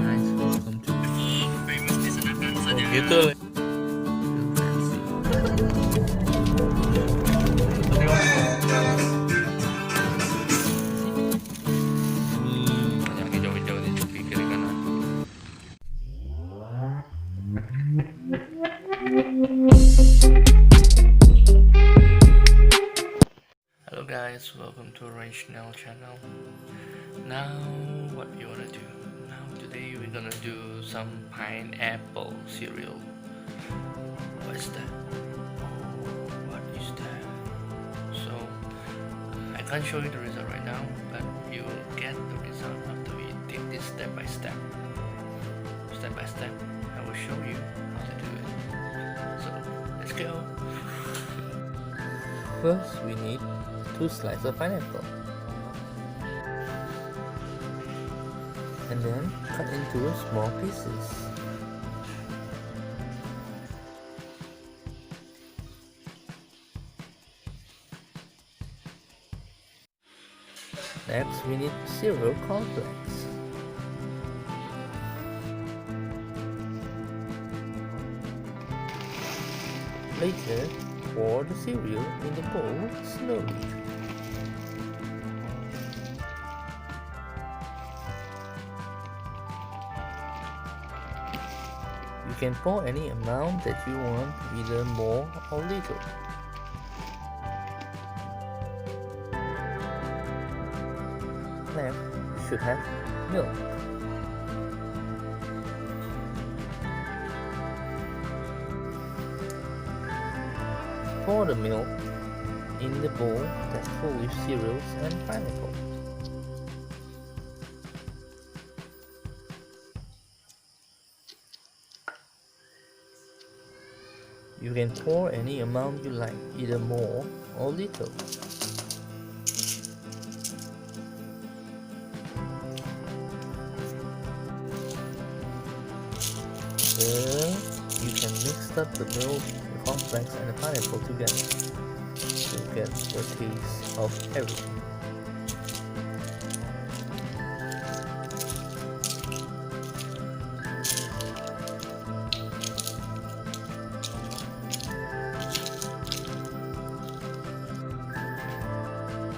guys, welcome to gitu. Yang hijau-hijau di kiri kanan. Hello guys, welcome to Original channel. Now what you wanna do? Now today we're gonna do some pineapple cereal. What is that? What is that? So I can't show you the result right now, but you will get the result after we take this step by step. Step by step, I will show you how to do it. So let's go. First, we need 2 slices of pineapple, and then cut into small pieces. Next, we need cereal cornflakes. Later, pour the cereal in the bowl slowly. You can pour any amount that you want, either more or little. Left, you should have milk. Pour the milk in the bowl that's full with cereals and pineapple. You can pour any amount you like, either more or little. Then you can mix up the milk, the cornflakes and the pineapple together to get the taste of everything.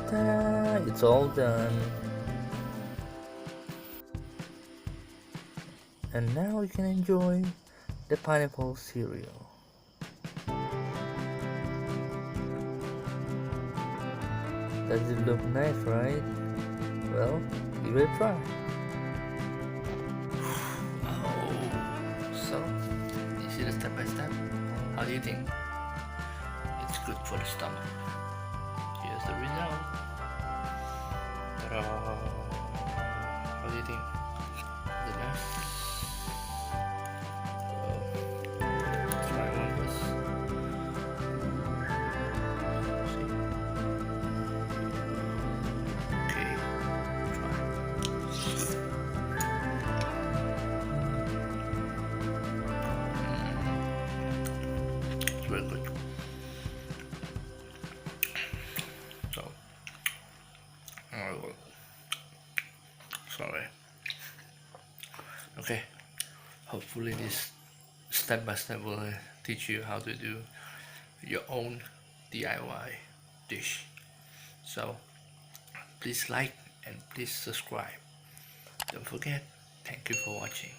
Ta-da! It's all done. And now you can enjoy the pineapple cereal. Does it look nice, right? Well, give it a try. Oh, so you see the step by step? How do you think? It's good for the stomach. Here's the result. Ta-da! How do you think? Is it nice? Try one of this. See? Okay, try. It's very good. So, sorry. Okay, hopefully this step by step will teach you how to do your own DIY dish. So please like and please subscribe. Don't forget. Thank you for watching.